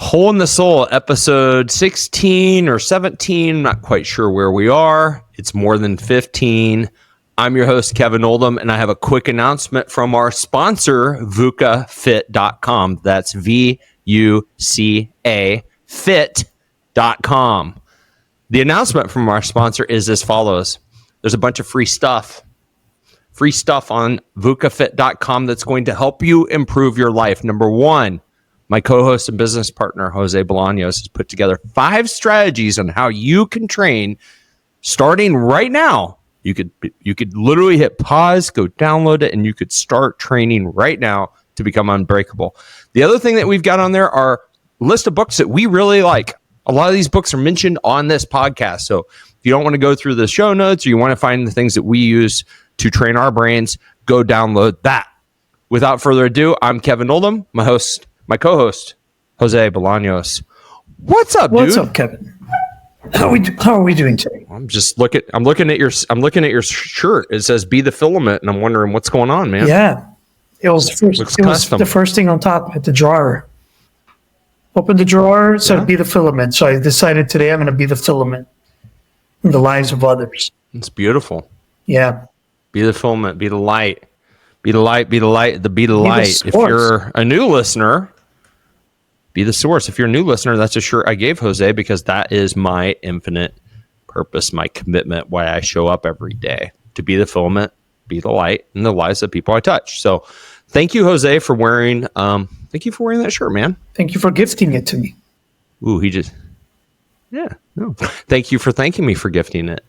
Hole in the Soul, episode 16 or 17. Not quite sure where we are. It's more than 15. I'm your host, Kevin Oldham, and I have a quick announcement from our sponsor, VUCAFit.com. That's VUCA Fit.com. The announcement from our sponsor is as follows. There's a bunch of free stuff on VUCAFit.com that's going to help you improve your life. Number one, my co-host and business partner, Jose Bolaños, has put together 5 strategies on how you can train starting right now. You could literally hit pause, go download it, and you could start training right now to become unbreakable. The other thing that we've got on there are a list of books that we really like. A lot of these books are mentioned on this podcast. So if you don't want to go through the show notes or you want to find the things that we use to train our brains, go download that. Without further ado, I'm Kevin Oldham, my co-host, Jose Bolaños. What's up, dude? What's up, Kevin? How are we doing today? I'm looking at your shirt. It says "Be the Filament," and I'm wondering what's going on, man. Yeah, it was the first thing on top at the drawer. Open the drawer, it said "Be the Filament." So I decided today I'm going to be the filament in the lives of others. It's beautiful. Yeah. Be the filament. Be the light. Be the light. Be the light. Be the light. If you're a new listener, be the source. If you're a new listener, that's a shirt I gave Jose because that is my infinite purpose, my commitment, why I show up every day to be the filament, be the light in the lives of people I touch. So thank you, Jose, for wearing that shirt, man. Thank you for gifting it to me. Ooh, Thank you for thanking me for gifting it.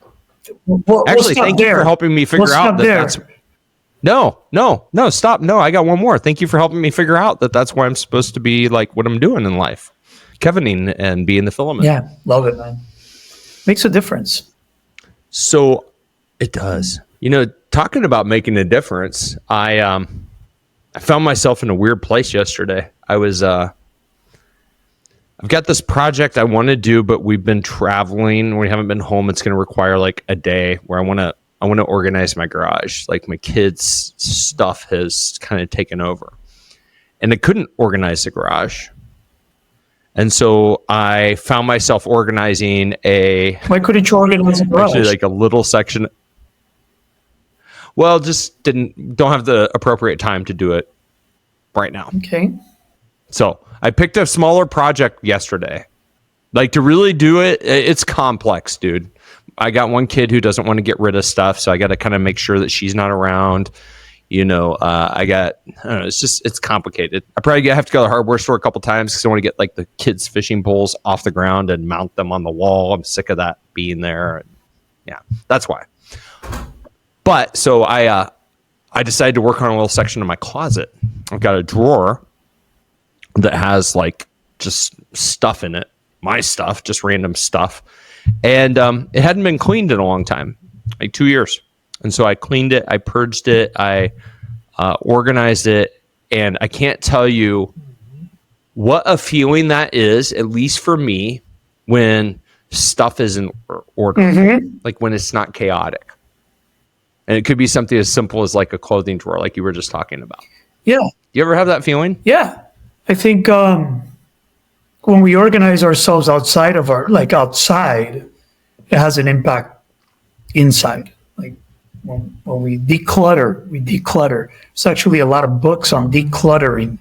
Well, actually, thank you for helping me figure out that's... No, stop. No, I got one more. Thank you for helping me figure out that that's why I'm supposed to be like what I'm doing in life. Kevining and being the filament. Yeah, love it, man. Makes a difference. So it does. You know, talking about making a difference, I found myself in a weird place yesterday. I've got this project I want to do, but we've been traveling. We haven't been home. It's going to require like a day where I want to organize my garage. Like my kids' stuff has kind of taken over. And I couldn't organize the garage. And so I found myself organizing Why couldn't you organize the garage? Actually, like a little section. Well, just don't have the appropriate time to do it right now. Okay. So I picked a smaller project yesterday. Like to really do it, it's complex, dude. I got one kid who doesn't want to get rid of stuff, so I got to kind of make sure that she's not around. You know, I don't know, it's complicated. I probably have to go to the hardware store a couple times because I want to get like the kids' fishing poles off the ground and mount them on the wall. I'm sick of that being there. Yeah, that's why. But so I decided to work on a little section of my closet. I've got a drawer that has like just stuff in it, my stuff, just random stuff. And it hadn't been cleaned in a long time, like 2 years. And so I cleaned it, I purged it, I organized it, and I can't tell you what a feeling that is, at least for me, when stuff is in order, like when it's not chaotic. And it could be something as simple as like a clothing drawer, like you were just talking about. Yeah. You ever have that feeling? Yeah. I think when we organize ourselves outside, it has an impact inside. Like when we declutter. There's actually a lot of books on decluttering.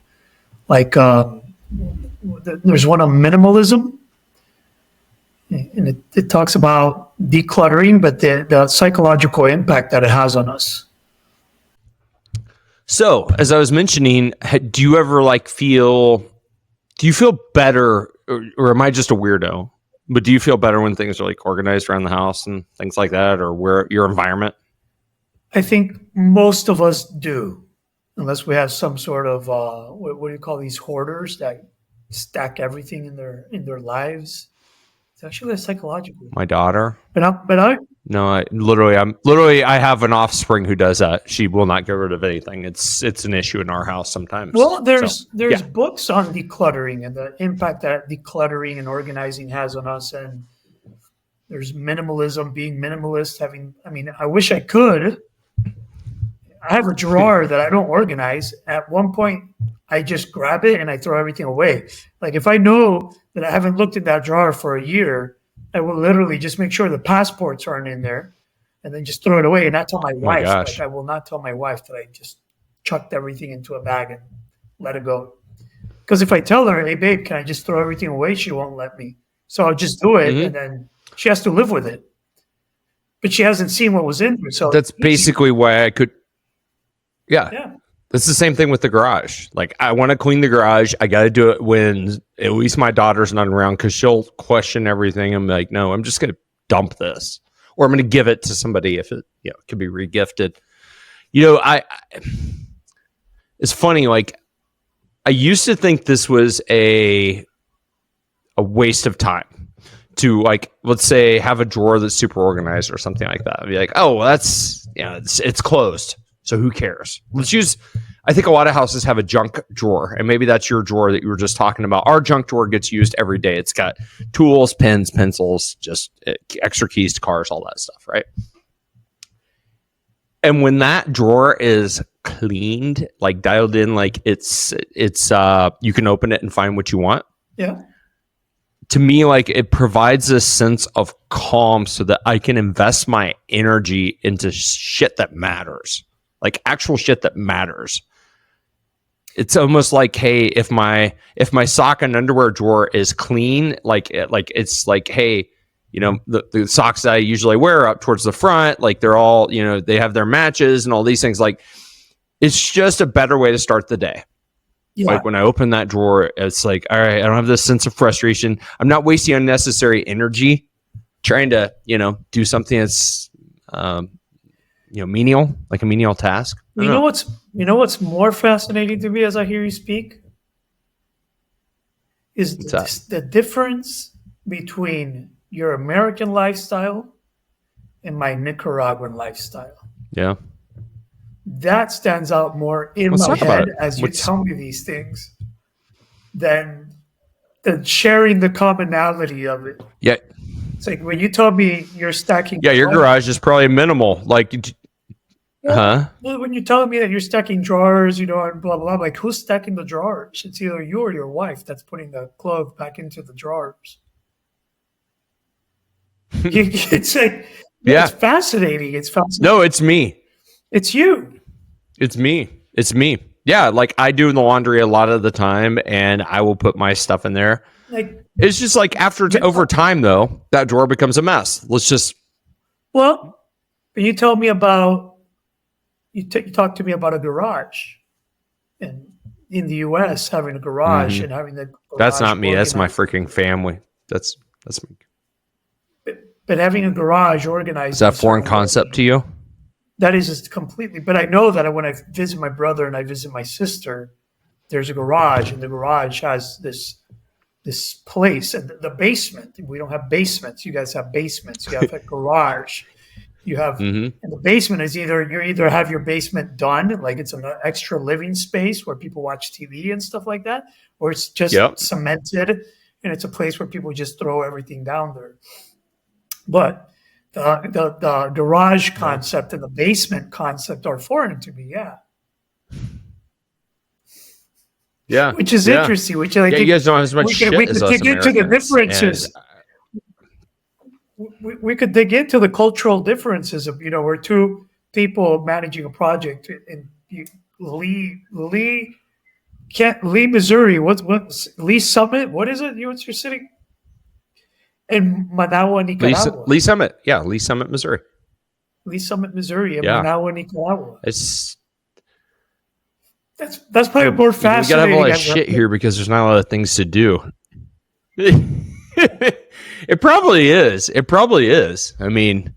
Like there's one on minimalism, and it talks about decluttering, but the psychological impact that it has on us. So, as I was mentioning, do you ever feel better, or am I just a weirdo? But do you feel better when things are like organized around the house and things like that, or where your environment? I think most of us do, unless we have some sort of what do you call these hoarders that stack everything in their lives. It's actually a psychological. My daughter. But I I have an offspring who does that. She will not get rid of anything. It's an issue in our house sometimes. Well, there's books on decluttering and the impact that decluttering and organizing has on us, and there's minimalism, being minimalist. I wish I could. I have a drawer that I don't organize. At one point, I just grab it and I throw everything away. Like if I know that I haven't looked in that drawer for a year, I will literally just make sure the passports aren't in there and then just throw it away and not tell my Oh my wife. gosh. Like I will not tell my wife that I just chucked everything into a bag and let it go. Because if I tell her, hey babe, can I just throw everything away? She won't let me. So I'll just do it and then she has to live with it. But she hasn't seen what was in there. So That's basically why I could. Yeah. yeah. It's the same thing with the garage. Like, I want to clean the garage. I got to do it when at least my daughter's not around because she'll question everything. I'm like, no, I'm just going to dump this, or I'm going to give it to somebody if it, could be regifted. It's funny. Like, I used to think this was a waste of time to, like, let's say, have a drawer that's super organized or something like that. I'd be like, oh, well, that's it's closed. So who cares? I think a lot of houses have a junk drawer, and maybe that's your drawer that you were just talking about. Our junk drawer gets used every day. It's got tools, pens, pencils, just extra keys to cars, all that stuff, right? And when that drawer is cleaned, like dialed in, like it's you can open it and find what you want. Yeah. To me, like, it provides a sense of calm so that I can invest my energy into shit that matters. Like actual shit that matters. It's almost like, hey, if my sock and underwear drawer is clean, like it's like, hey, the socks that I usually wear up towards the front, like they're all, they have their matches and all these things. Like, it's just a better way to start the day. Yeah. Like when I open that drawer, it's like, all right, I don't have this sense of frustration. I'm not wasting unnecessary energy trying to, do something that's, menial, like a menial task. You know what's more fascinating to me as I hear you speak is the difference between your American lifestyle and my Nicaraguan lifestyle. Yeah. That stands out more in my head as you tell me these things than sharing the commonality of it. Yeah. It's like when you told me you're stacking. Yeah, your garage is probably minimal. Like, Well, when you're telling me that you're stacking drawers, and blah, blah, blah, like who's stacking the drawers? It's either you or your wife that's putting the clothes back into the drawers. It's like, it's fascinating. It's fascinating. No, it's me. It's you. It's me. It's me. Yeah, like I do the laundry a lot of the time, and I will put my stuff in there. Like, it's just like over time, though, that drawer becomes a mess. Well, you told me about. You talked to me about a garage, and in the U.S. having a garage and having the. Garage that's not me. That's my freaking family. That's me. But having a garage organized. Is that a foreign concept to you? That is just completely. But I know that when I visit my brother and I visit my sister, there's a garage, and the garage has this place and the basement. We don't have basements. You guys have basements. You have a garage. You have, and the basement is you either have your basement done, like it's an extra living space where people watch TV and stuff like that, or it's just cemented and it's a place where people just throw everything down there. But the garage concept and the basement concept are foreign to me. Yeah. Which is interesting. Which I think you guys don't have as much shit as us dig into the differences. We could dig into the cultural differences of, we're two people managing a project in Lee, Missouri. What's Lee Summit? What is it? You're sitting in Managua, Nicaragua. Lee Summit. Yeah. Lee Summit, Missouri. Lee Summit, Missouri, in Managua, Nicaragua. That's probably more fascinating. We gotta have a lot of shit here because there's not a lot of things to do. It probably is. I mean,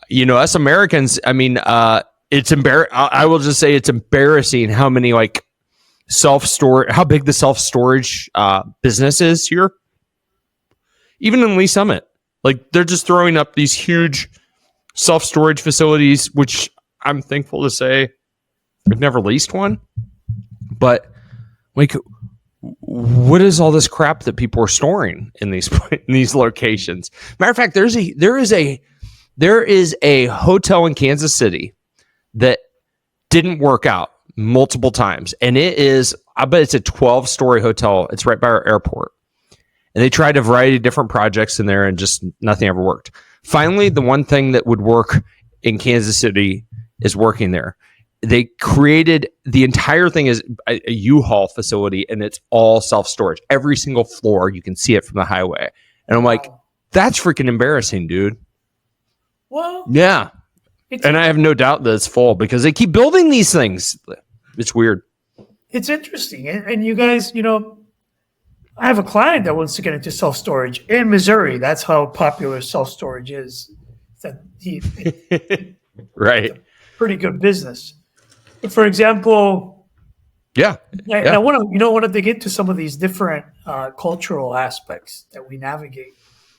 us Americans, it's I will just say it's embarrassing how many like how big the self-storage business is here. Even in Lee Summit, like they're just throwing up these huge self-storage facilities, which I'm thankful to say we've never leased one. But like, what is all this crap that people are storing in these locations? Matter of fact, there is a hotel in Kansas City that didn't work out multiple times, and it is I bet it's a 12-story hotel. It's right by our airport. And they tried a variety of different projects in there and just nothing ever worked. Finally, the one thing that would work in Kansas City is working there. They created the entire thing is a U-Haul facility, and it's all self-storage. Every single floor, you can see it from the highway. And I'm like, that's freaking embarrassing, dude. Well, yeah. And I have no doubt that it's full because they keep building these things. It's weird. It's interesting. And you guys, I have a client that wants to get into self-storage in Missouri. That's how popular self-storage is. That right. Pretty good business. But for example, I want to dig into some of these different cultural aspects that we navigate.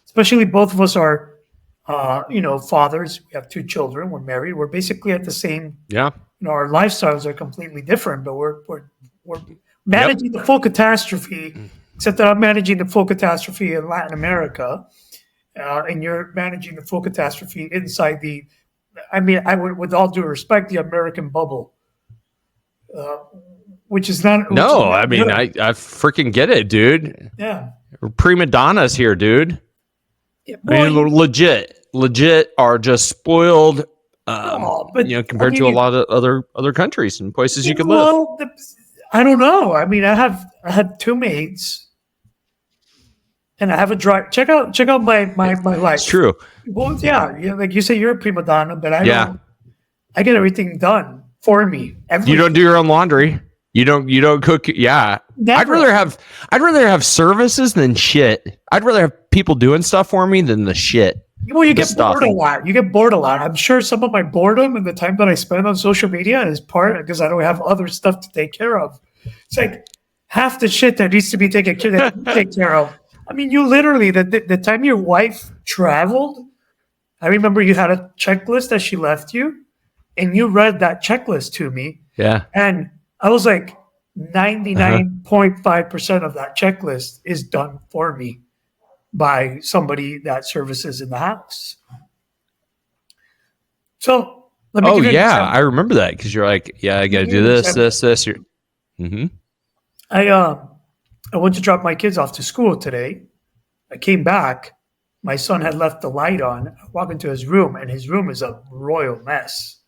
Especially both of us are, fathers. We have 2 children. We're married. We're basically at the same. Yeah. Our lifestyles are completely different, but we're managing the full catastrophe. Except that I'm managing the full catastrophe in Latin America, and you're managing the full catastrophe inside I would, with all due respect, the American bubble. Which is not. I freaking get it, dude. Yeah. We're prima donnas here, dude. Yeah, legit are just spoiled, compared to a lot of other countries and places you could live. I don't know. I mean, I had 2 maids, and I have a drive. Check out my life. It's true. Well, yeah, like you say, you're a prima donna, but I don't. I get everything done for me. You don't do your own laundry. You don't cook. Yeah. Never. I'd rather have services than shit. I'd rather have people doing stuff for me than the shit. Well, you get bored a lot. I'm sure some of my boredom and the time that I spend on social media is part because I don't have other stuff to take care of. It's like half the shit that needs to be taken care of. I mean, you literally, the time your wife traveled, I remember you had a checklist that she left you, and you read that checklist to me. Yeah. And I was like, 99.5% of that checklist is done for me by somebody that services in the house. So let me give you an example. I remember that because you're like, I got to do this. Mm-hmm. I went to drop my kids off to school today. I came back. My son had left the light on. I walk into his room, and his room is a royal mess.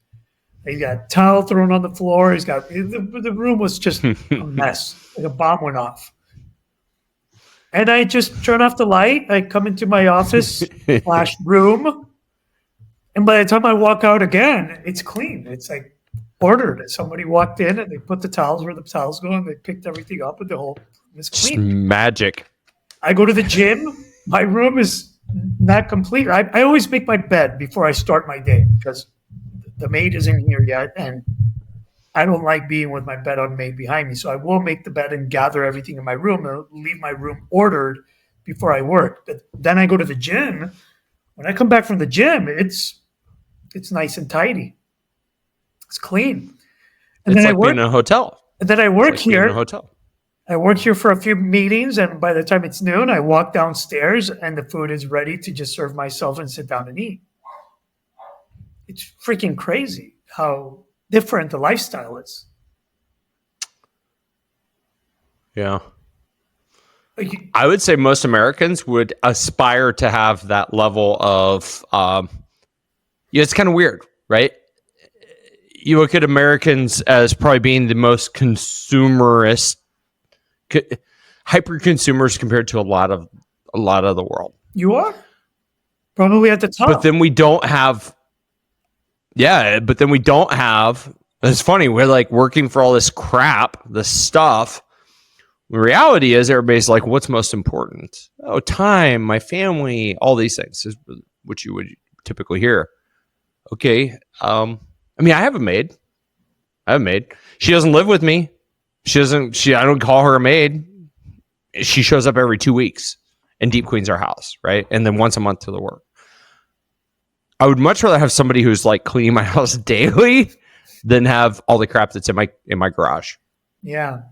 He's got towel thrown on the floor. The room was just a mess. Like a bomb went off. And I just turn off the light. I come into my office / room. And by the time I walk out again, it's clean. It's like ordered. Somebody walked in and they put the towels where the towels go and they picked everything up and the whole room is clean. Just magic. I go to the gym. My room is not complete. I always make my bed before I start my day because the maid isn't here yet, and I don't like being with my bed unmade behind me. So I will make the bed and gather everything in my room and leave my room ordered before I work. But then I go to the gym. When I come back from the gym, it's nice and tidy. It's clean. And it's then like being in a hotel. And then I work here. In a hotel. I work here for a few meetings, and by the time it's noon, I walk downstairs, and the food is ready to just serve myself and sit down and eat. It's freaking crazy how different the lifestyle is. Yeah. I would say most Americans would aspire to have that level of, it's kind of weird, right? You look at Americans as probably being the most consumerist, hyper consumers compared to a lot of the world. You are probably at the top. But then we don't have. Yeah, but then we don't have. It's funny. We're like working for all this crap, this stuff. The reality is, everybody's like, "What's most important? Oh, time, my family, all these things," is what you would typically hear. Okay, I have a maid. She doesn't live with me. I don't call her a maid. She shows up every 2 weeks and deep cleans our house, right? And then once a month to the work. I would much rather have somebody who's like cleaning my house daily than have all the crap that's in my garage. Yeah.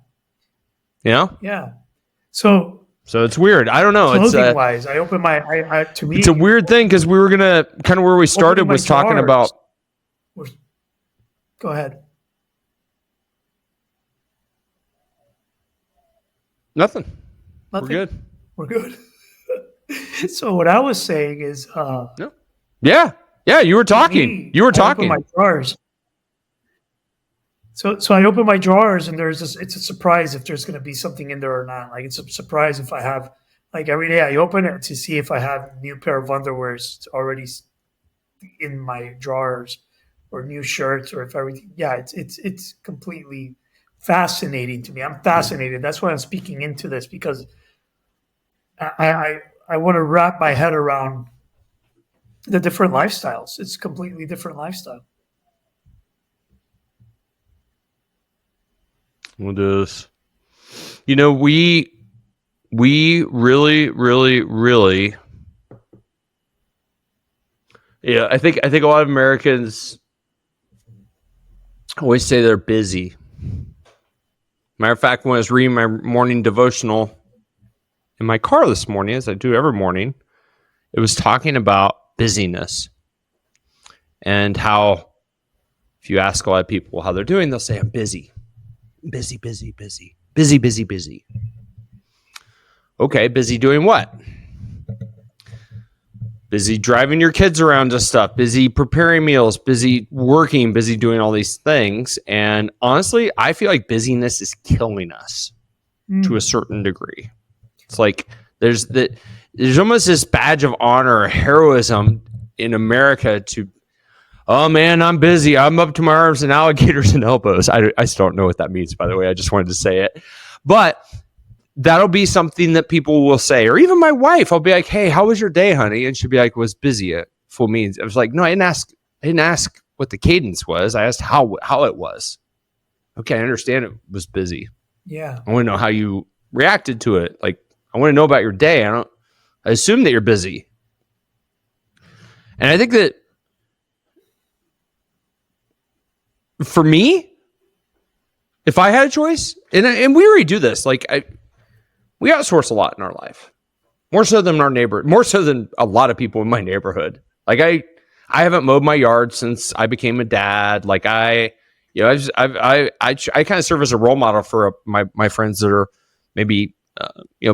You know? Yeah. So it's weird. I don't know. Clothing wise, I open my to me. It's a weird thing because we were gonna kind of where we started was talking about. Go ahead. Nothing. Nothing. We're good. We're good. So what I was saying is, No. Yeah. You were talking. I open my drawers. So I open my drawers, and there's this. It's a surprise if there's going to be something in there or not. Like, it's a surprise if I have. Like, every day I open it to see if I have a new pair of underwears already in my drawers, or new shirts, or if everything. Yeah, it's completely fascinating to me. I'm fascinated. That's why I'm speaking into this, because I want to wrap my head around the different lifestyles. It's a completely different lifestyle. We'll do this. You know, we really, really, really. Yeah, I think a lot of Americans always say they're busy. Matter of fact, when I was reading my morning devotional in my car this morning, as I do every morning, it was talking about busyness and how, if you ask a lot of people how they're doing, they'll say, I'm busy. Busy. Okay, busy doing what? Busy driving your kids around to stuff, busy preparing meals, busy working, busy doing all these things. And honestly, I feel like busyness is killing us to a certain degree. It's like there's almost this badge of honor or heroism in America to, oh man, I'm busy. I'm up to my arms in alligators and elbows. I still don't know what that means, by the way. I just wanted to say it. But that'll be something that people will say, or even my wife. I'll be like, hey, how was your day, honey? And she'll be like, was busy. Full means. I was like, no, I didn't ask what the cadence was. I asked how it was. Okay, I understand it was busy. Yeah. I want to know how you reacted to it. Like, I want to know about your day. I assume that you're busy. And I think that for me, if I had a choice, and we already do this, like we outsource a lot in our life, more so than our neighbor, more so than a lot of people in my neighborhood. Like I haven't mowed my yard since I became a dad. Like I kind of serve as a role model for my friends that are maybe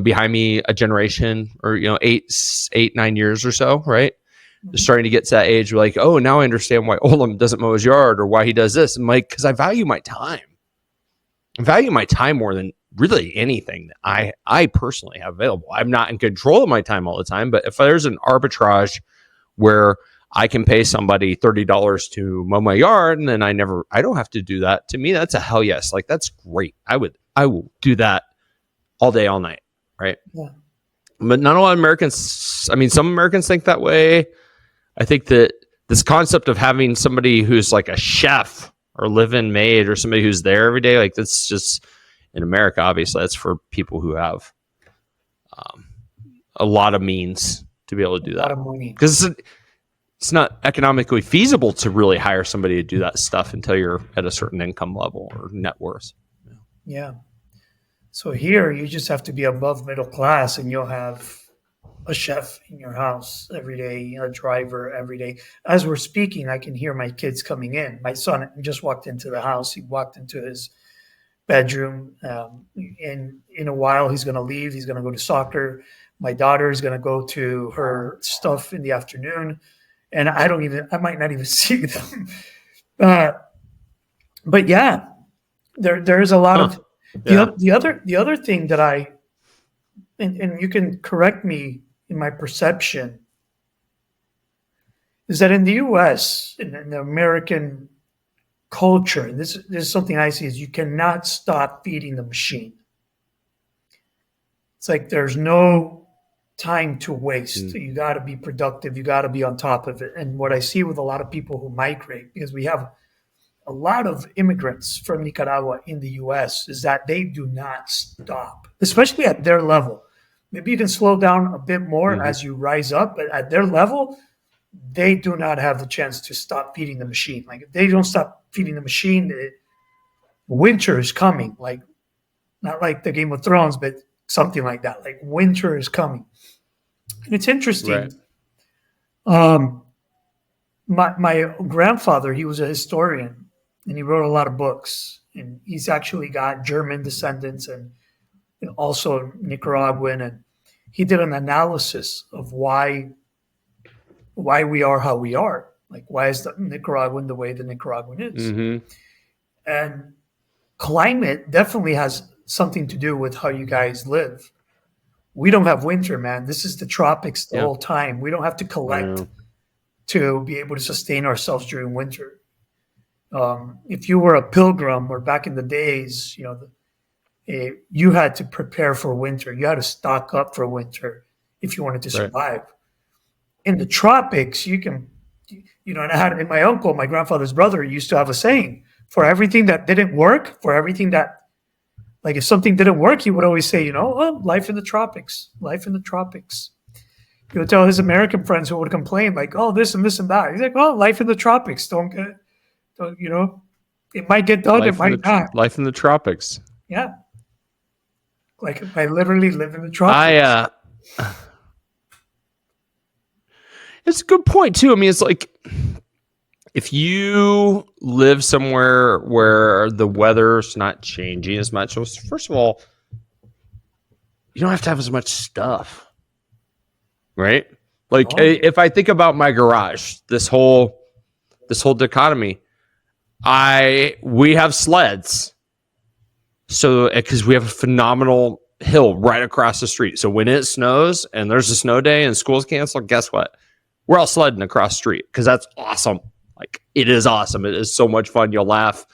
behind me a generation, or 8-9 years or so, right? They're starting to get to that age where, like, oh, now I understand why Oldham doesn't mow his yard, or why he does this. I'm like, because I value my time. I value my time more than really anything that I personally have available. I'm not in control of my time all the time, but if there's an arbitrage where I can pay somebody $30 to mow my yard, and then I don't have to do that, to me, that's a hell yes. Like, that's great. I will do that all day, all night. Right. Yeah. But not a lot of Americans. I mean, some Americans think that way. I think that this concept of having somebody who's like a chef or live-in maid, or somebody who's there every day, like, that's just, in America, obviously, that's for people who have a lot of means to be able to do that. A lot of money. Because it's not economically feasible to really hire somebody to do that stuff until you're at a certain income level or net worth. Yeah. So here, you just have to be above middle class, and you'll have a chef in your house every day, a driver every day. As we're speaking, I can hear my kids coming in. My son just walked into the house. He walked into his bedroom. And in a while, he's going to leave. He's going to go to soccer. My daughter is going to go to her stuff in the afternoon. And I might not even see them. But yeah, there's a lot of the other thing that and you can correct me in my perception, is that in the U.S., in the American culture, and this is something I see, is you cannot stop feeding the machine. It's like there's no time to waste. You got to be productive. You got to be on top of it. And what I see with a lot of people who migrate, because we have a lot of immigrants from Nicaragua in the U.S., is that they do not stop, especially at their level. Maybe you can slow down a bit more as you rise up, but at their level, they do not have the chance to stop feeding the machine. Like, if they don't stop feeding the machine, winter is coming. Like, not like the Game of Thrones, but something like that. Like, winter is coming. And it's interesting. Right. My grandfather, he was a historian, and he wrote a lot of books. And he's actually got German descendants, and also Nicaraguan, and he did an analysis of why we are how we are. Like, why is the Nicaraguan the way the Nicaraguan is? Mm-hmm. And climate definitely has something to do with how you guys live. We don't have winter, man. This is the tropics the whole time. We don't have to collect to be able to sustain ourselves during winter. If you were a pilgrim, or back in the days, you had to prepare for winter. You had to stock up for winter if you wanted to survive. In the tropics, you can, and I had, my uncle, my grandfather's brother, used to have a saying: for everything that didn't work, for everything that, like, if something didn't work, he would always say, life in the tropics, life in the tropics. He would tell his American friends who would complain, like, oh, this and this and that. He's like, oh, life in the tropics. Don't, it might get done, it might not. Life in the tropics. Yeah. Like, I literally live in the tropics. It's a good point, too. I mean, it's like, if you live somewhere where the weather's not changing as much, so first of all, you don't have to have as much stuff, right? Like, if I think about my garage, this whole dichotomy, we have sleds, so because we have a phenomenal hill right across the street. So when it snows and there's a snow day and school's canceled, guess what? We're all sledding across the street because that's awesome. Like, it is awesome. It is so much fun. You'll laugh.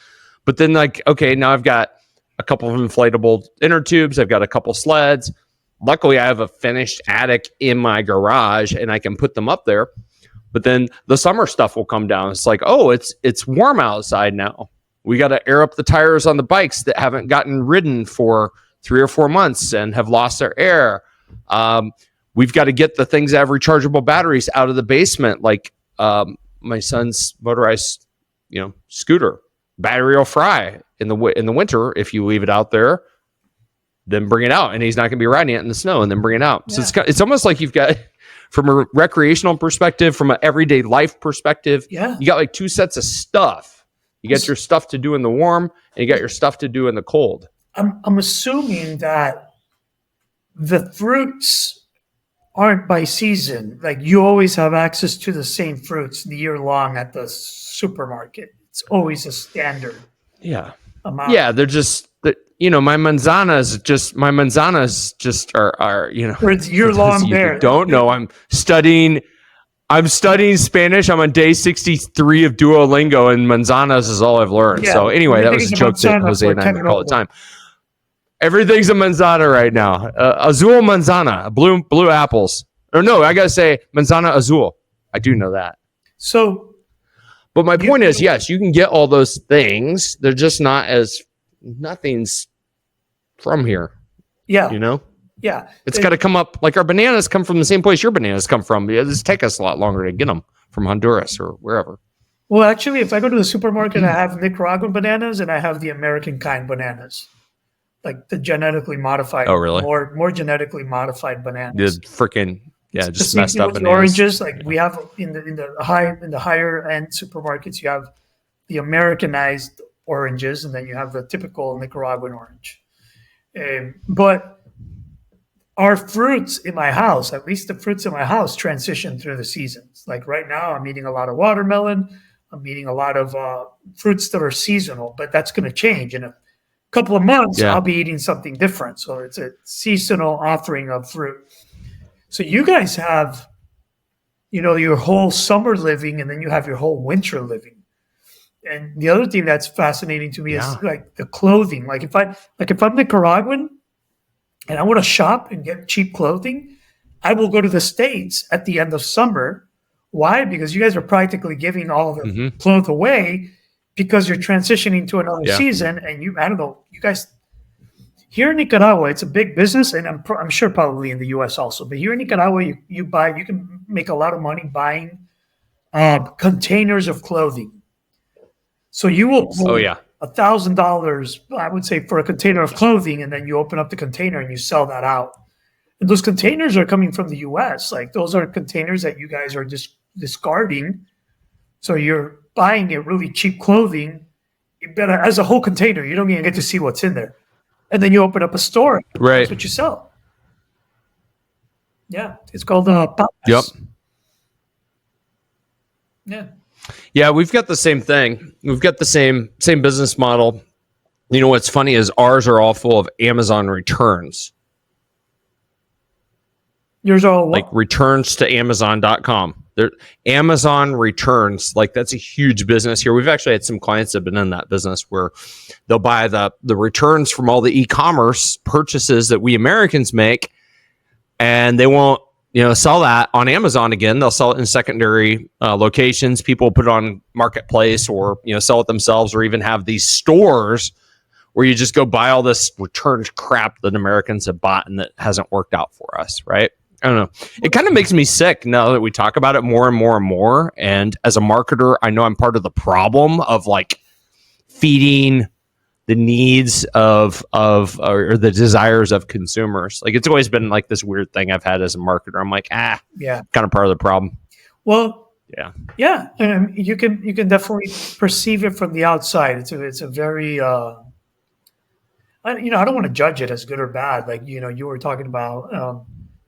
But then, like, okay, now I've got a couple of inflatable inner tubes. I've got a couple sleds. Luckily, I have a finished attic in my garage, and I can put them up there. But then the summer stuff will come down. It's like, oh, it's warm outside now. We got to air up the tires on the bikes that haven't gotten ridden for 3 or 4 months and have lost their air. We've got to get the things that have rechargeable batteries out of the basement, like my son's motorized, scooter. Battery will fry in the winter if you leave it out there. Then bring it out, and he's not going to be riding it in the snow. And then bring it out. Yeah. So it's almost like you've got, from a recreational perspective, from an everyday life perspective, you got like 2 sets of stuff. You got your stuff to do in the warm, and you got your stuff to do in the cold. I'm assuming that the fruits aren't by season. Like, you always have access to the same fruits the year long at the supermarket. It's always a standard. Yeah. Amount. Yeah, they're just, my manzanas are Or it's year long there. Don't know. I'm studying Spanish. I'm on day 63 of Duolingo, and manzanas is all I've learned. Yeah, so anyway, that was a joke that Jose and I make all the time. Everything's a manzana right now. Azul manzana, blue apples. Or no, I gotta say manzana azul. I do know that. So, but my point is, yes, you can get all those things. They're just nothing's from here. Yeah. Yeah. It's got to come up. Like, our bananas come from the same place your bananas come from. It's take us a lot longer to get them from Honduras or wherever. Well, actually, if I go to the supermarket, I have Nicaraguan bananas and I have the American kind bananas. Like the genetically modified. Oh, really? More genetically modified bananas. The freaking just messed up bananas. Oranges, like we have in the higher end supermarkets, you have the Americanized oranges, and then you have the typical Nicaraguan orange. But our fruits in my house, at least the fruits in my house, transition through the seasons. Like right now, I'm eating a lot of watermelon. I'm eating a lot of fruits that are seasonal, but that's going to change in a couple of months. I'll be eating something different. So it's a seasonal offering of fruit. So you guys have, your whole summer living, and then you have your whole winter living. And the other thing that's fascinating to me is like the clothing. Like if I'm Nicaraguan and I want to shop and get cheap clothing, I will go to the States at the end of summer. Why? Because you guys are practically giving all of the clothes away because you're transitioning to another season. And you guys here in Nicaragua, it's a big business, and I'm sure probably in the U.S. also. But here in Nicaragua, you can make a lot of money buying containers of clothing. So you will pay $1,000, I would say, for a container of clothing, and then you open up the container and you sell that out. And those containers are coming from the U.S. Like those are containers that you guys are just discarding. So you're buying a really cheap clothing, but as a whole container, you don't even get to see what's in there. and then you open up a store. Right. That's what you sell. Yeah, it's called Yep. Yeah. Yeah, we've got the same thing. We've got the same business model. You know what's funny is ours are all full of Amazon returns. Yours are all like returns to Amazon.com. They're Amazon returns, like that's a huge business here. We've actually had some clients that have been in that business where they'll buy the returns from all the e-commerce purchases that we Americans make, and they won't, sell that on Amazon again. They'll sell it in secondary locations. People put it on Marketplace or sell it themselves, or even have these stores where you just go buy all this returned crap that Americans have bought and that hasn't worked out for us, right? I don't know. It kind of makes me sick now that we talk about it more and more and more. And as a marketer, I know I'm part of the problem of like feeding the needs of or the desires of consumers. Like it's always been like this weird thing I've had as a marketer. I'm like, kind of part of the problem. Well, yeah. And you can definitely perceive it from the outside. It's a very I don't want to judge it as good or bad. Like you were talking about.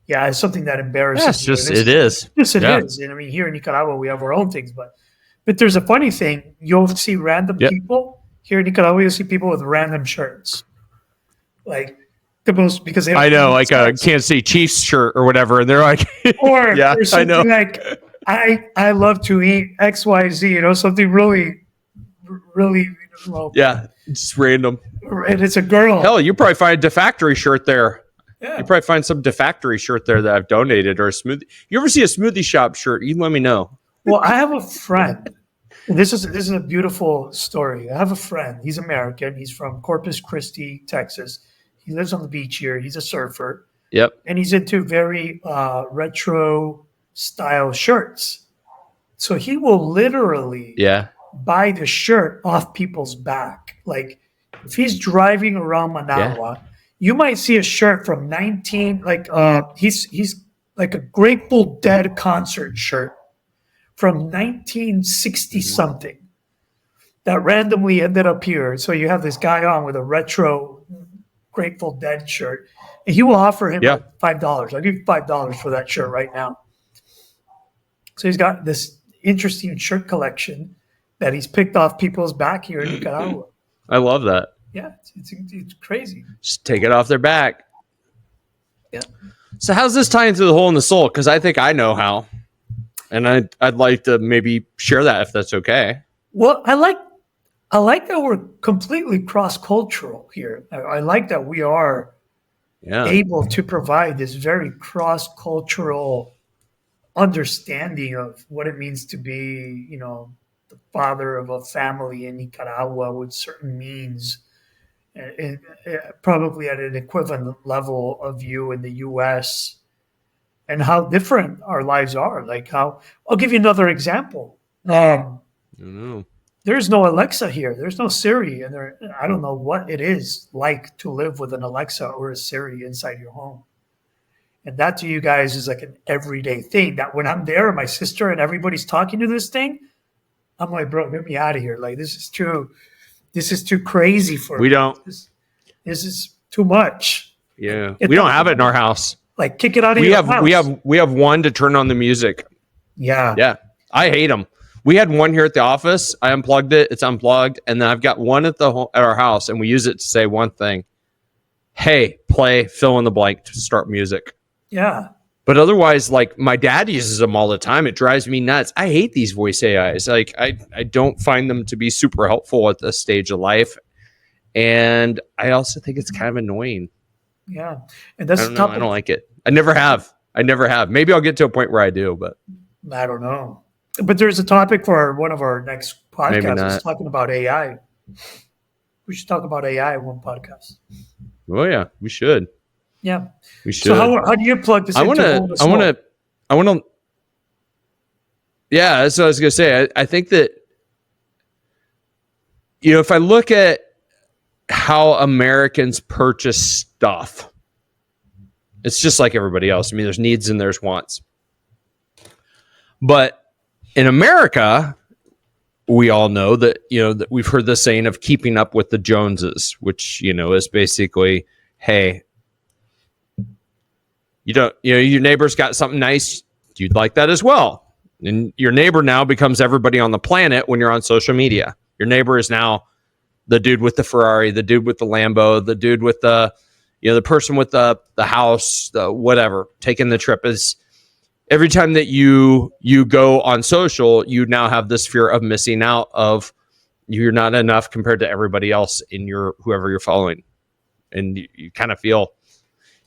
It's something that embarrasses you. It is. Yes, it is. And I mean, here in Nicaragua, we have our own things, but there's a funny thing. You'll see random people here in Nicaragua. You'll see people with random shirts, like the most because they. I know, like a Kansas City Chiefs shirt or whatever, and they're like, or something I know. Like I love to eat XYZ. Something really, really. Just random. And it's a girl. Hell, you probably find a DeFactory shirt there. Yeah. You probably find some DeFactory shirt there that I've donated, or a smoothie. You ever see a smoothie shop shirt? You let me know. Well, I have a friend. This is a beautiful story. I have a friend. He's American. He's from Corpus Christi, Texas. He lives on the beach here. He's a surfer. Yep. And he's into very retro style shirts. So he will literally buy the shirt off people's back. Like if he's driving around Managua, you might see a shirt from he's like a Grateful Dead concert shirt from 1960 something that randomly ended up here. So you have this guy on with a retro Grateful Dead shirt, and he will offer him like $5. I'll give you $5 for that shirt right now. So he's got this interesting shirt collection that he's picked off people's back here in Nicaragua. I love that. Yeah, it's crazy. Just take it off their back. Yeah. So how's this tie into the hole in the soul? Because I think I know how, and I'd like to maybe share that if that's okay. Well, I like that we're completely cross-cultural here. I like that we are able to provide this very cross-cultural understanding of what it means to be, the father of a family in Nicaragua with certain means. And probably at an equivalent level of you in the U.S. and how different our lives are. Like I'll give you another example. There's no Alexa here. There's no Siri, and I don't know what it is like to live with an Alexa or a Siri inside your home. And that to you guys is like an everyday thing. That when I'm there, my sister and everybody's talking to this thing, I'm like, bro, get me out of here. Like this is too crazy for me. This is too much. Yeah. We don't have it in our house. Like kick it out of your house. We have one to turn on the music. Yeah. Yeah. I hate them. We had one here at the office. I unplugged it. It's unplugged. And then I've got one at our house, and we use it to say one thing. Hey, play fill in the blank to start music. Yeah. But otherwise, like my dad uses them all the time. It drives me nuts. I hate these voice AIs. Like I don't find them to be super helpful at this stage of life. And I also think it's kind of annoying. Yeah. And that's I don't like it. I never have. Maybe I'll get to a point where I do, but I don't know. But there's a topic for one of our next podcasts. It's talking about AI. We should talk about AI in one podcast. Oh yeah, we should. Yeah, we should. So how do you plug this? I want to. Yeah, that's what I was gonna say. I think that if I look at how Americans purchase stuff, it's just like everybody else. I mean, there's needs and there's wants. But in America, we all know that, that we've heard the saying of keeping up with the Joneses, which, is basically, hey, your neighbor's got something nice, you'd like that as well. And your neighbor now becomes everybody on the planet when you're on social media. Your neighbor is now the dude with the Ferrari, the dude with the Lambo, the dude with the person with the house, the whatever, taking the trip. Is every time that you go on social, you now have this fear of missing out, of you're not enough compared to everybody else in whoever you're following. And you kind of feel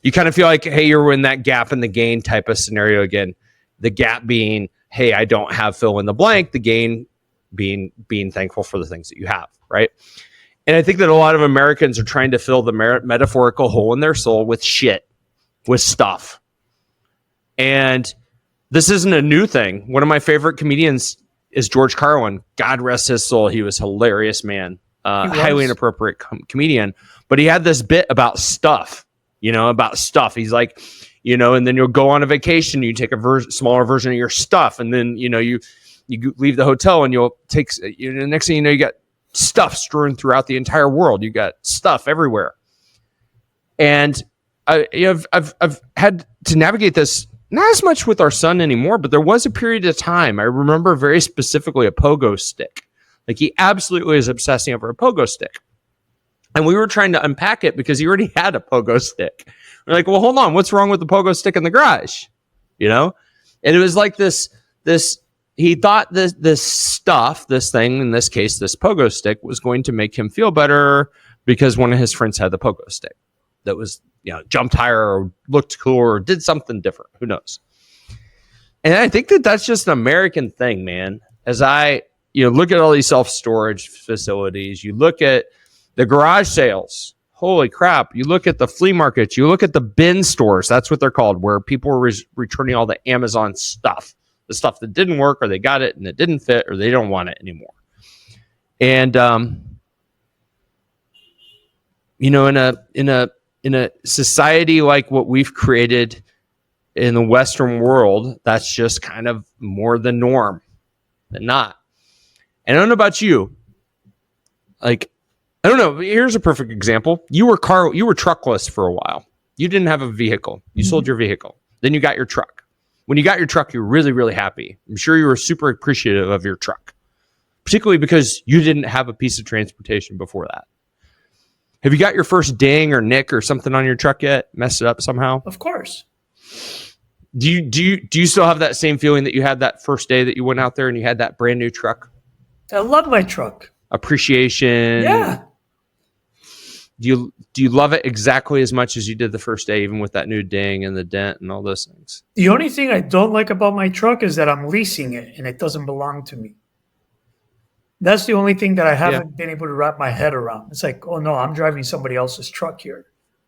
like, hey, you're in that gap in the gain type of scenario again. The gap being, hey, I don't have fill in the blank. The gain being thankful for the things that you have, right? And I think that a lot of Americans are trying to fill the metaphorical hole in their soul with shit, with stuff. And this isn't a new thing. One of my favorite comedians is George Carlin. God rest his soul. He was a hilarious man, highly inappropriate comedian. But he had this bit about stuff, about stuff. He's like, and then you'll go on a vacation, you take a smaller version of your stuff, and then, you leave the hotel and you'll take, the next thing you know, you got stuff strewn throughout the entire world. You got stuff everywhere. And I've had to navigate this, not as much with our son anymore, but there was a period of time. I remember very specifically a pogo stick. Like, he absolutely is obsessing over a pogo stick. And we were trying to unpack it because he already had a pogo stick. We're like, well, hold on. What's wrong with the pogo stick in the garage? And it was like this, he thought this stuff, this thing, in this case, this pogo stick, was going to make him feel better because one of his friends had the pogo stick that was, jumped higher or looked cooler or did something different. Who knows? And I think that that's just an American thing, man. As I, look at all these self-storage facilities, you look at the garage sales. Holy crap. You look at the flea markets, you look at the bin stores. That's what they're called, where people are returning all the Amazon stuff. The stuff that didn't work, or they got it and it didn't fit, or they don't want it anymore. And in a society like what we've created in the Western world, that's just kind of more the norm than not. And I don't know about you. Like, I don't know. Here's a perfect example. You were truckless for a while. You didn't have a vehicle. You sold your vehicle. Then you got your truck. When you got your truck, you were really, really happy. I'm sure you were super appreciative of your truck, particularly because you didn't have a piece of transportation before that. Have you got your first ding or nick or something on your truck yet? Messed it up somehow? Of course. Do you still have that same feeling that you had that first day that you went out there and you had that brand new truck? I love my truck. Appreciation. Yeah. Do you love it exactly as much as you did the first day, even with that new ding and the dent and all those things? The only thing I don't like about my truck is that I'm leasing it and it doesn't belong to me. That's the only thing that I haven't been able to wrap my head around. It's like, oh no, I'm driving somebody else's truck here.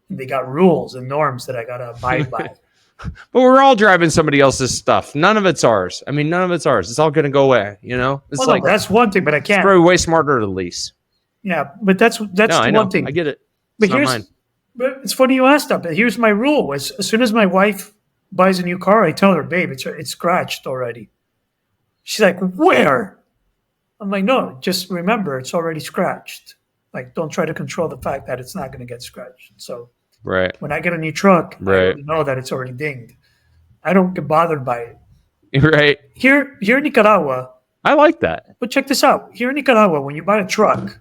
And they got rules and norms that I got to abide by. But we're all driving somebody else's stuff. None of it's ours. I mean, none of it's ours. It's all going to go away, It's well, no, that's one thing, but I can't. It's probably way smarter to lease. Yeah, but that's one thing. I get it. But it's funny you asked that. But here's my rule: as soon as my wife buys a new car, I tell her, "Babe, it's scratched already." She's like, "Where?" I'm like, "No, just remember, it's already scratched. Like, don't try to control the fact that it's not going to get scratched." So, right when I get a new truck, I already know that it's already dinged. I don't get bothered by it. Right here in Nicaragua, I like that. But check this out: here in Nicaragua, when you buy a truck,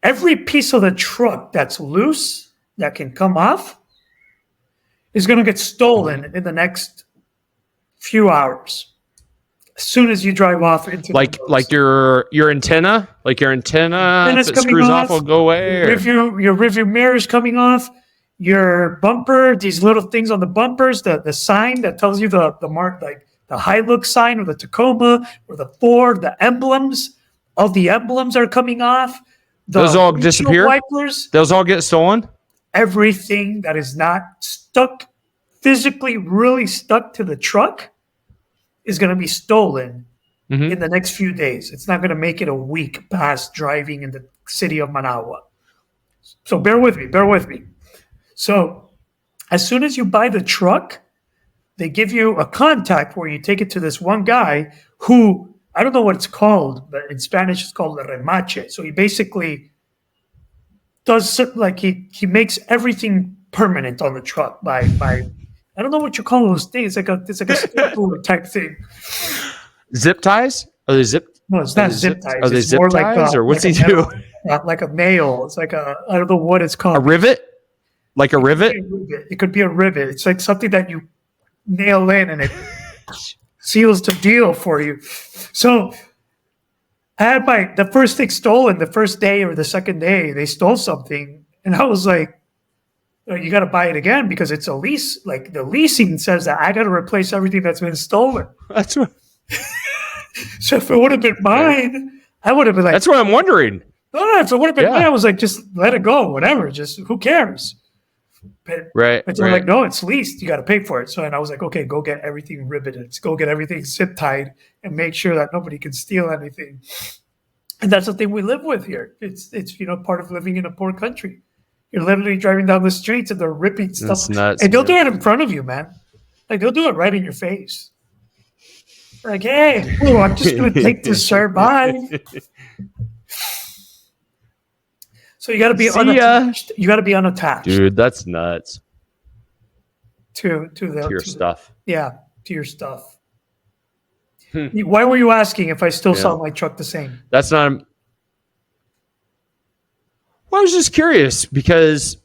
every piece of the truck that's loose, that can come off, is going to get stolen in the next few hours. As soon as you drive off into your antenna, if it screws off, will go away. Your rearview mirror is coming off. Your bumper, these little things on the bumpers, the sign that tells you the mark, like the Hilux sign or the Tacoma or the Ford, the emblems, all the emblems are coming off. Those all disappear? Wipers, those all get stolen? Everything that is not stuck, physically really stuck to the truck, is going to be stolen in the next few days. It's not going to make it a week past driving in the city of Managua. So bear with me. So as soon as you buy the truck, they give you a contact where you take it to this one guy who I don't know what it's called, but in Spanish it's called a remache. So he basically does like he makes everything permanent on the truck by I don't know what you call those things. It's like a staple type thing. Zip ties? Are they zip? No, it's not zip ties. Are they it's zip more ties, like or what's like he do? like a nail. It's like I don't know what it's called. A rivet? Like a rivet? It could be a rivet. It's like something that you nail in and it seals the deal for you. So I had the first thing stolen the first day or the second day. They stole something, and I was like, you got to buy it again because it's a lease. Like the leasing says that I got to replace everything that's been stolen. That's what. So if it would have been mine, I would have been like, that's what I'm wondering. No, if it would have been mine, I was like, just let it go, whatever. Just who cares? But they're like, no, it's leased. You got to pay for it. So, and I was like, okay, go get everything riveted. Go get everything zip tied and make sure that nobody can steal anything. And that's the thing we live with here. It's part of living in a poor country. You're literally driving down the streets and they're ripping stuff. That's nuts, and they'll do it in front of you, man. Like they'll do it right in your face. Like, hey, cool, I'm just going to take this, sir. Bye. So you got to be unattached. You got to be unattached, dude. That's nuts. To your stuff. Yeah, to your stuff. Why were you asking if I still saw my truck the same? That's not. Well, I was just curious because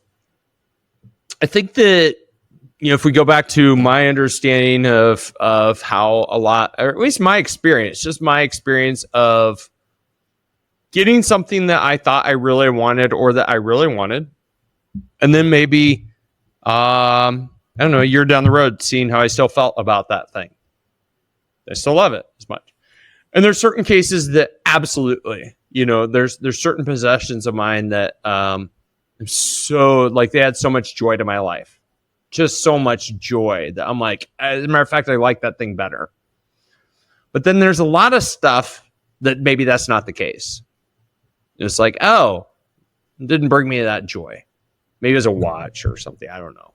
I think that if we go back to my understanding of how a lot, or at least my experience, just my experience of getting something that I thought I really wanted or that I really wanted. And then maybe, I don't know, a year down the road, seeing how I still felt about that thing. I still love it as much. And there's certain cases that absolutely, there's certain possessions of mine that I'm so, like, they add so much joy to my life. Just so much joy that I'm like, as a matter of fact, I like that thing better. But then there's a lot of stuff that maybe that's not the case. It's like, oh, it didn't bring me that joy. Maybe it was a watch or something. I don't know.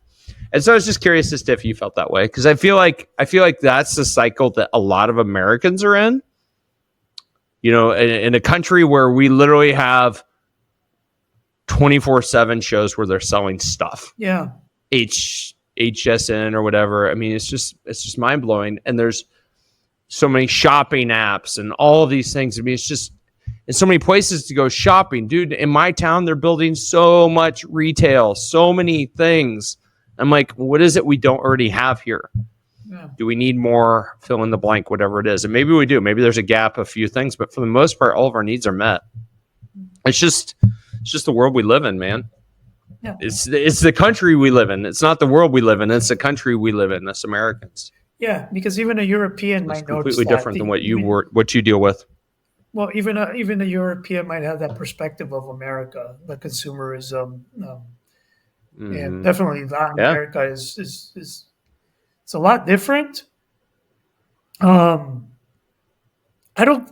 And so I was just curious as to if you felt that way, because I feel like that's the cycle that a lot of Americans are in. In a country where we literally have 24/7 shows where they're selling stuff. Yeah. HSN or whatever. I mean, it's just mind blowing. And there's so many shopping apps and all of these things. I mean, it's just, and so many places to go shopping, dude. In my town, they're building so much retail, so many things. I'm like, what is it we don't already have here? Yeah. Do we need more? Fill in the blank, whatever it is. And maybe we do. Maybe there's a gap, a few things, but for the most part, all of our needs are met. It's just the world we live in, man. Yeah. It's the country we live in. It's not the world we live in. It's the country we live in. Us Americans. Yeah, because even a European might notice completely different than what you deal with. Well, even a European might have that perspective of America, the consumerism, and definitely Latin America is it's a lot different. I told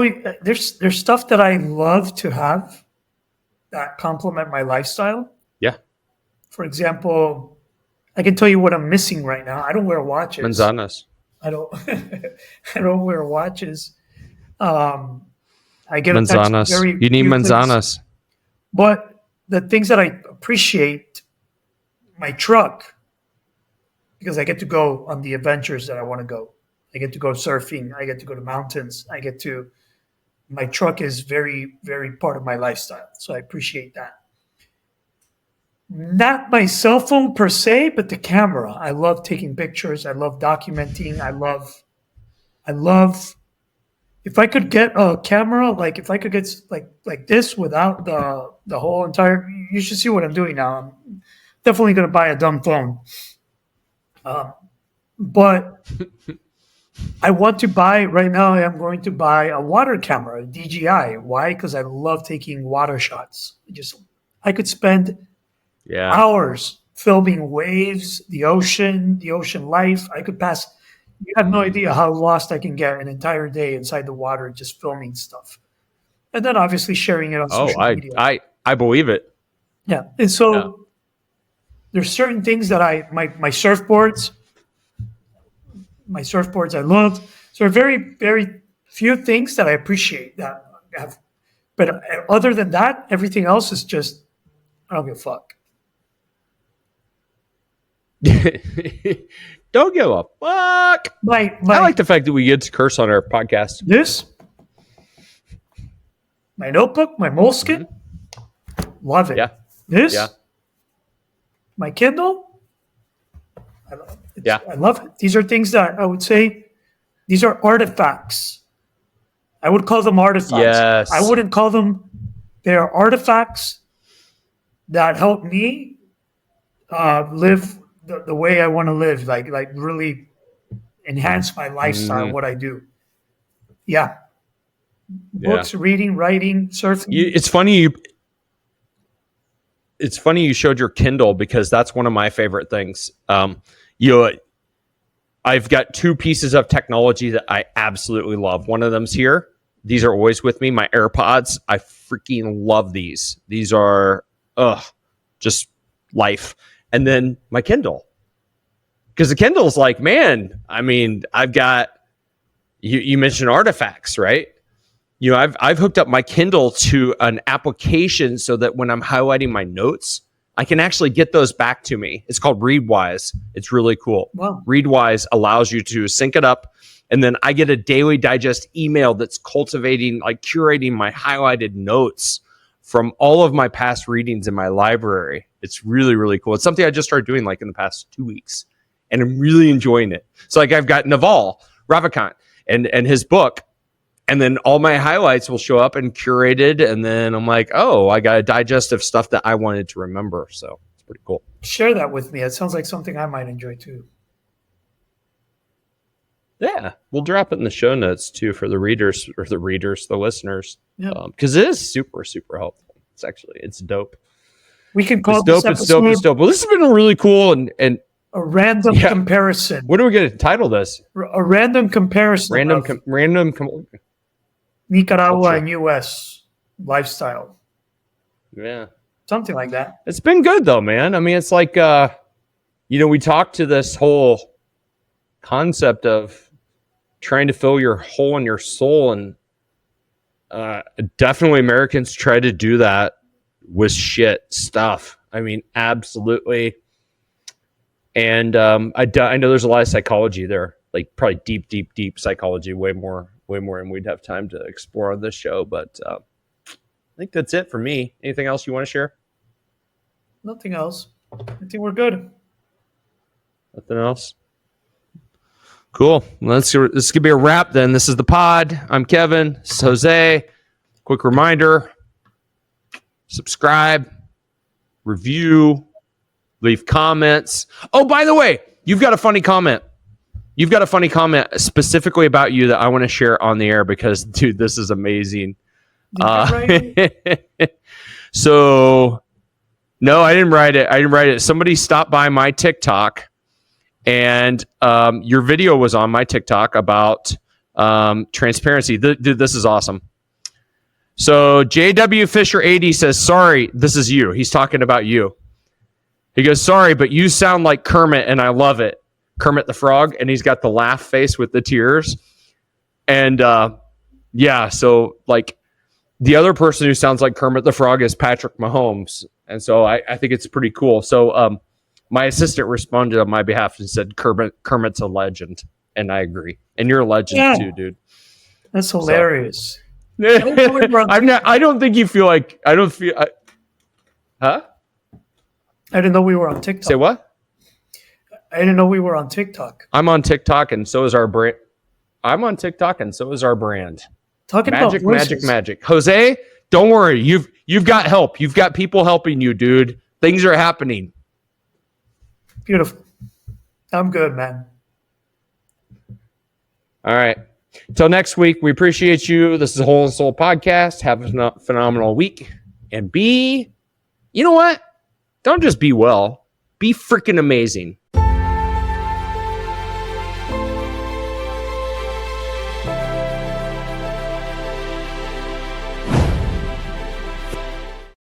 you there's stuff that I love to have that complement my lifestyle. Yeah. For example, I can tell you what I'm missing right now. I don't wear watches. Manzanas. I don't wear watches. I get manzanas. You need manzanas. Things. But the things that I appreciate, my truck, because I get to go on the adventures that I want to go. I get to go surfing. I get to go to mountains. My truck is very, very part of my lifestyle. So I appreciate that. Not my cell phone per se, but the camera. I love taking pictures. I love documenting. I love if I could get a camera, like if I could get like this without the whole entire, you should see what I'm doing now. I'm definitely going to buy a dumb phone. But I want to buy, right now I'm going to buy a water camera, a DJI. Why? Because I love taking water shots. I could spend hours filming waves, the ocean life. I could pass, you have no idea how lost I can get an entire day inside the water just filming stuff. And then obviously sharing it on social media. I believe it. Yeah. And so there's certain things that my surfboards, my surfboards I love. So there are very, very few things that I appreciate that have. But other than that, everything else is just, I don't give a fuck. Don't give a fuck. I like the fact that we get to curse on our podcast. This, my notebook, my moleskin, love it. Yeah. This, my Kindle, I love it. These are things that I would say, these are artifacts. I would call them artifacts. Yes. I wouldn't call them, they are artifacts that help me live the way I want to live, like really enhance my lifestyle, what I do. Yeah. Books, reading, writing, surfing. It's funny you showed your Kindle, because that's one of my favorite things. I've got two pieces of technology that I absolutely love. One of them's here. These are always with me. My AirPods. I freaking love these. These are just life. And then my Kindle. Because the Kindle's like, man, I mean, I've got you mentioned artifacts, right? I've hooked up my Kindle to an application so that when I'm highlighting my notes, I can actually get those back to me. It's called Readwise. It's really cool. Wow. Readwise allows you to sync it up, and then I get a daily digest email that's curating my highlighted notes from all of my past readings in my library. It's really, really cool. It's something I just started doing in the past 2 weeks, and I'm really enjoying it. So I've got Naval Ravikant and his book, and then all my highlights will show up and curated. And then I'm like, oh, I got a digest of stuff that I wanted to remember. So it's pretty cool. Share that with me. It sounds like something I might enjoy too. Yeah. We'll drop it in the show notes too for the listeners. Yeah. Because it is super, super helpful. It's dope. We can call it's dope. Well, this has been really cool and a random comparison. What are we going to title this? A random comparison. Nicaragua culture. And U.S. lifestyle. Yeah. Something like that. It's been good though, man. I mean, it's like, we talked to this whole concept of trying to fill your hole in your soul. And definitely Americans try to do that with shit stuff. I mean, absolutely. And I know there's a lot of psychology there, probably deep psychology, way more than we'd have time to explore on this show. But I think that's it for me. Anything else you want to share? Nothing else. I think we're good. Nothing else? Cool. This is gonna be a wrap then. This is the pod. I'm Kevin. This is Jose. Quick reminder: subscribe, review, leave comments. Oh, by the way, you've got a funny comment. You've got a funny comment specifically about you that I want to share on the air because, dude, this is amazing. So, no, I didn't write it. Somebody stopped by my TikTok, and your video was on my TikTok about transparency. Dude, this is awesome. So, JW Fisher 80 says, sorry, this is you. He's talking about you. He goes, sorry, but you sound like Kermit, and I love it. Kermit the Frog, and he's got the laugh face with the tears. And so the other person who sounds like Kermit the Frog is Patrick Mahomes. And so I think it's pretty cool. So my assistant responded on my behalf and said, Kermit's a legend. And I agree. And you're a legend too, dude. That's hilarious. I don't think you feel like, huh? I didn't know we were on TikTok. Say what? I didn't know we were on TikTok. I'm on TikTok, and so is our brand. Talking magic, about voices. magic. Jose, don't worry. You've got help. You've got people helping you, dude. Things are happening. Beautiful. I'm good, man. All right. Till next week, we appreciate you. This is Whole and Soul Podcast. Have a phenomenal week. And you know what? Don't just be well. Be freaking amazing.